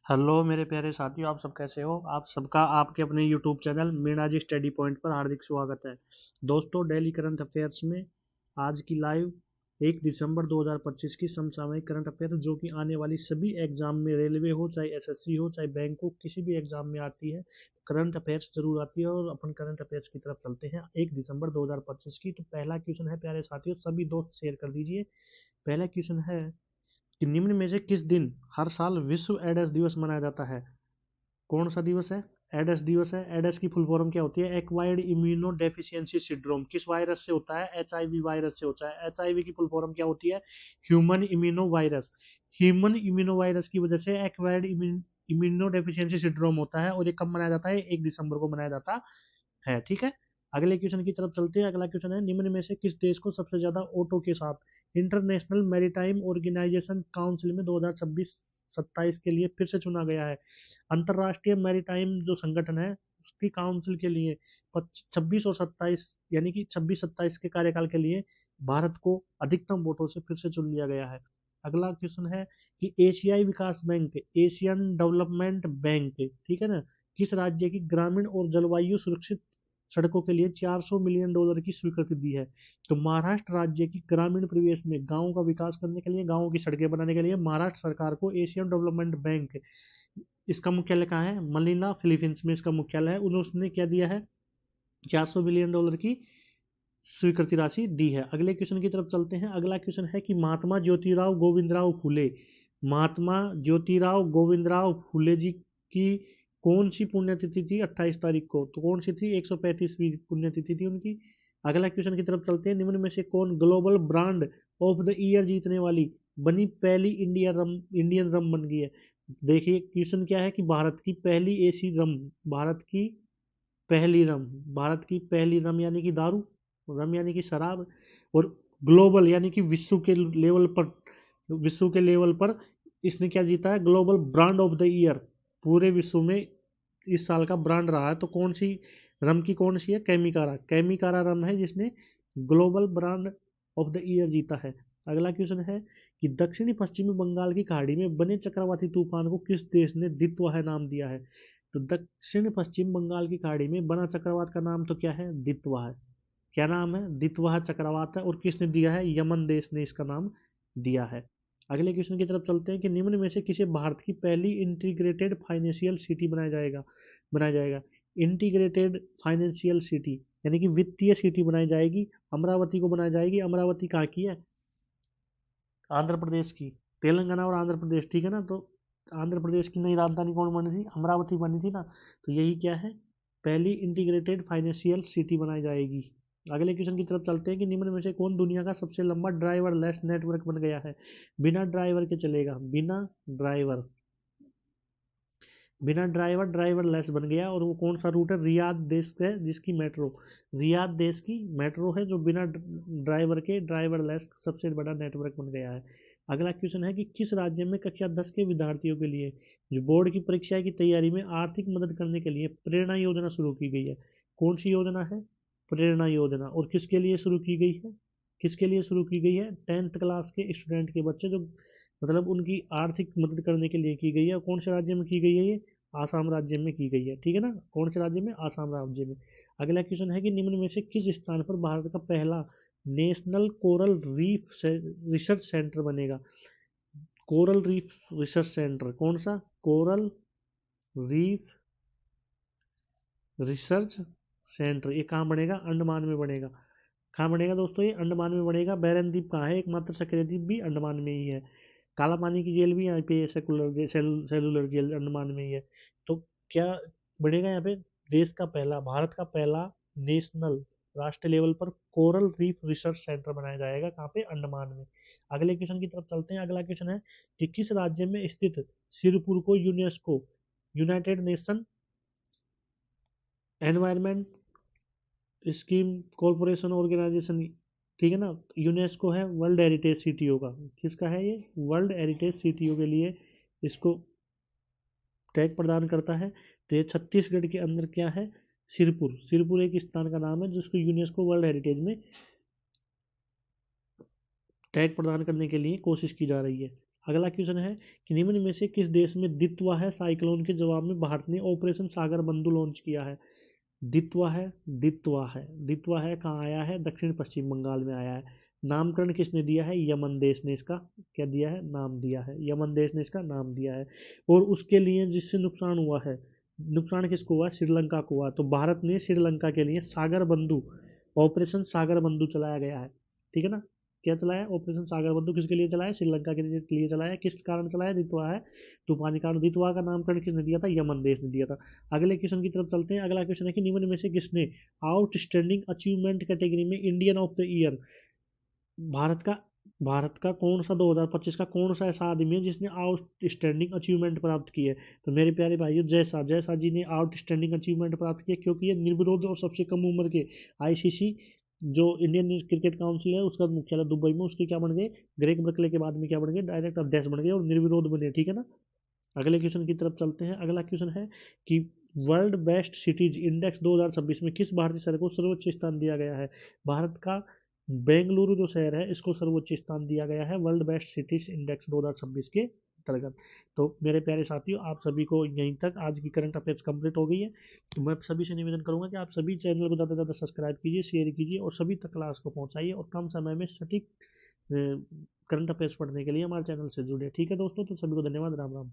Hello मेरे प्यारे साथियों, आप सब कैसे हो। आप सबका आपके अपने यूट्यूब चैनल मीणा जी स्टडी पॉइंट पर हार्दिक स्वागत है। दोस्तों, डेली करंट अफेयर्स में आज की लाइव 1 दिसंबर 2025 की समसामयिक करंट अफेयर जो कि आने वाली सभी एग्जाम में, रेलवे हो चाहे एसएससी हो चाहे बैंक हो, किसी भी एग्जाम में आती है। करंट अफेयर्स जरूर आती है और अपन करंट अफेयर्स की तरफ चलते हैं 1 दिसंबर 2025 की। तो पहला क्वेश्चन है प्यारे साथियों, सभी दोस्त शेयर कर दीजिए। पहला क्वेश्चन है कि निम्न में से किस दिन हर साल विश्व एड्स दिवस मनाया जाता है। कौन सा दिवस है? एड्स दिवस है। एड्स की फुल फॉर्म क्या होती है? Acquired immuno deficiency syndrome. किस वायरस से होता है? एचआईवी वायरस से होता है। एचआईवी की फुल फॉर्म क्या होती है? Human immuno virus. Human immuno virus की वजह से एक्वायर्ड इम्यूनो डेफिशिएंसी सिंड्रोम होता है और ये कब मनाया जाता है? 1 दिसंबर को मनाया जाता है। ठीक है, अगले क्वेश्चन की तरफ चलते हैं। अगला क्वेश्चन है, निम्न में से किस देश को सबसे ज्यादा ऑटो के साथ इंटरनेशनल मैरीटाइम ऑर्गेनाइजेशन काउंसिल में 2026-27 के लिए फिर से चुना गया है। अंतरराष्ट्रीय मैरीटाइम जो संगठन है उसकी काउंसिल के लिए 26 और 27 यानी कि 26-27 के कार्यकाल के लिए भारत को अधिकतम वोटों से फिर से चुन लिया गया है। अगला क्वेश्चन है कि एशियाई विकास बैंक, एशियन डेवलपमेंट बैंक, ठीक है ना, किस राज्य की ग्रामीण और जलवायु सुरक्षित सड़कों के लिए $400 मिलियन की स्वीकृति दी है। तो महाराष्ट्र राज्य की ग्रामीण परिवेश में गांवों का विकास करने के लिए, गांवों की सड़कें बनाने के लिए महाराष्ट्र सरकार को एशियन डेवलपमेंट बैंक, इसका मुख्यालय कहाँ है? मनीला, फिलीपींस में इसका मुख्यालय है। उन्होंने क्या दिया है? $400 मिलियन की स्वीकृति राशि दी है। अगले क्वेश्चन की तरफ चलते हैं। अगला क्वेश्चन है कि महात्मा ज्योतिराव गोविंदराव फुले, महात्मा ज्योतिराव गोविंदराव फुले जी की कौन सी पुण्यतिथि थी 28 तारीख को? तो कौन सी थी? 135वीं पुण्यतिथि थी उनकी। अगला क्वेश्चन की तरफ चलते हैं। निम्न में से कौन global brand of the year जीतने वाली बनी पहली इंडियन रम बन गई है? देखिए क्वेश्चन क्या है कि भारत की पहली एसी रम, भारत की पहली रम, भारत की पहली रम यानी कि दारू, रम यानी कि शराब, और ग्लोबल यानी कि विश्व के लेवल पर इसने क्या जीता है? Global brand of the year, पूरे विश्व में इस साल का ब्रांड रहा है। तो कौन सी रम की कौन सी है? केमिकारा, केमिकारा रम है जिसने global brand of the year जीता है। अगला क्वेश्चन है कि दक्षिणी पश्चिमी बंगाल की खाड़ी में बने चक्रवाती तूफान को किस देश ने दित्वा नाम दिया है? तो दक्षिण पश्चिम बंगाल की खाड़ी में बना चक्रवात का नाम तो क्या है? दित्वा है। क्या नाम है? दित्वा चक्रवात है। और किसने दिया है? यमन देश ने इसका नाम दिया है। अगले क्वेश्चन की तरफ चलते हैं कि निम्न में से किसे भारत की पहली इंटीग्रेटेड फाइनेंशियल सिटी बनाया जाएगा। इंटीग्रेटेड फाइनेंशियल सिटी यानी कि वित्तीय सिटी बनाई जाएगी, अमरावती को बनाई जाएगी। अमरावती कहाँ की है? आंध्र प्रदेश की। तेलंगाना और आंध्र प्रदेश, ठीक है ना। तो आंध्र प्रदेश की नई राजधानी कौन बनी थी? अमरावती बनी थी ना। तो यही क्या है? पहली इंटीग्रेटेड फाइनेंशियल सिटी बनाई जाएगी। अगले क्वेश्चन की तरफ चलते हैं कि निम्न में से कौन दुनिया का सबसे लंबा ड्राइवरलेस नेटवर्क बन गया है? बिना ड्राइवर के चलेगा, बिना ड्राइवर ड्राइवरलेस बन गया। और वो कौन सा रूट है? रियाद देश है जिसकी मेट्रो, रियाद देश की मेट्रो है जो बिना ड्राइवर के ड्राइवरलेस सबसे बड़ा नेटवर्क बन गया है। अगला क्वेश्चन है कि किस राज्य में कक्षा 10 के विद्यार्थियों के लिए जो बोर्ड की परीक्षा की तैयारी में आर्थिक मदद करने के लिए प्रेरणा योजना शुरू की गई है? कौन सी योजना है? प्रेरणा योजना। और किसके लिए शुरू की गई है? किसके लिए शुरू की गई है? 10th क्लास के स्टूडेंट के बच्चे जो, मतलब उनकी आर्थिक मदद करने के लिए की गई है। कौन से राज्य में की गई है ये? आसाम राज्य में की गई है, ठीक है ना। कौन से राज्य में? आसाम राज्य में। अगला क्वेश्चन है कि निम्न में से किस स्थान पर भारत का पहला national coral reef research centre बनेगा? कोरल रीफ रिसर्च सेंटर कौन सा? कोरल रीफ रिसर्च सेंटर, ये कहाँ बनेगा? अंडमान में बनेगा। कहाँ बनेगा दोस्तों? ये अंडमान में बनेगा। बैरन द्वीप कहाँ है? एकमात्र सक्रिय द्वीप भी अंडमान में ही है। काला पानी की जेल भी यहाँ पे, सेलुलर जेल अंडमान में ही है। तो क्या बनेगा यहाँ पे? देश का पहला, भारत का पहला नेशनल, राष्ट्रीय लेवल पर कोरल रीफ रिसर्च सेंटर बनाया जाएगा। कहाँ पे? अंडमान में। अगले क्वेश्चन की तरफ चलते हैं। अगला क्वेश्चन है कि किस राज्य में स्थित सिरपुर को UNESCO, United Nation Environment Scheme Corporation Organisation, ठीक है ना, यूनेस्को है वर्ल्ड हेरिटेज सिटी होगा। किसका है ये? वर्ल्ड हेरिटेज सिटियों के लिए इसको टैग प्रदान करता है। तो ये छत्तीसगढ़ के अंदर क्या है? सिरपुर, सिरपुर एक स्थान का नाम है जिसको यूनेस्को वर्ल्ड हेरिटेज में टैग प्रदान करने के लिए कोशिश की जा रही है। अगला क्वेश्चन है कि निम्न में से किस देश में दित्वा है साइक्लोन के जवाब में भारत ने ऑपरेशन सागर बंधु लॉन्च किया है? दित्वा है कहाँ आया है? दक्षिण पश्चिम बंगाल में आया है। नामकरण किसने दिया है? यमन देश ने इसका क्या दिया है? नाम दिया है। यमन देश ने इसका नाम दिया है। और उसके लिए जिससे नुकसान हुआ है, नुकसान किसको हुआ? श्रीलंका को हुआ। तो भारत ने श्रीलंका के लिए सागर बंधु, ऑपरेशन सागर बंधु चलाया गया है। ठीक है ना? क्या चलाया? ऑपरेशन सागर बंधु किसके लिए चलाया? श्रीलंका के लिए चलाया। किस कारण चलाया? दित्वा है तूफानी कारण। दित्वा का नामकरण किसने दिया था? यमन देश ने दिया था। अगले क्वेश्चन की तरफ चलते हैं। अगला क्वेश्चन है कि निम्न में से किसने आउटस्टैंडिंग अचीवमेंट कैटेगरी में Indian of the year, Bharat का भारत का कौन सा 2025 का कौन सा ऐसा आदमी है जिसने आउटस्टैंडिंग अचीवमेंट प्राप्त की है? तो मेरे प्यारे भाइयों, जयसा जी ने आउटस्टैंडिंग अचीवमेंट प्राप्त किया, क्योंकि ये निर्विरोध और सबसे कम उम्र के आईसीसी जो इंडियन क्रिकेट काउंसिल है उसका मुख्यालय दुबई में, उसके क्या बन गए? ग्रेग बर्कले के बाद में क्या बन गए? डायरेक्ट अध्यक्ष बन गए और निर्विरोध बने। ठीक है ना? अगले क्वेश्चन की तरफ चलते हैं। अगला क्वेश्चन है कि वर्ल्ड बेस्ट सिटीज इंडेक्स 2026 में किस भारतीय शहर को सर्वोच्च स्थान दिया गया है? भारत का बेंगलुरु जो शहर है इसको सर्वोच्च स्थान दिया गया है वर्ल्ड बेस्ट सिटीज इंडेक्स 2026 के अंतर्गत। तो मेरे प्यारे साथियों, आप सभी को यहीं तक आज की करंट अफेयर्स कंप्लीट हो गई है। तो मैं सभी से निवेदन करूंगा कि आप सभी चैनल को ज़्यादा से ज़्यादा सब्सक्राइब कीजिए, शेयर कीजिए और सभी तक क्लास को पहुंचाइए और कम समय में सटीक करंट अफेयर्स पढ़ने के लिए हमारे चैनल से जुड़े। ठीक है दोस्तों, तो सभी को धन्यवाद। राम राम।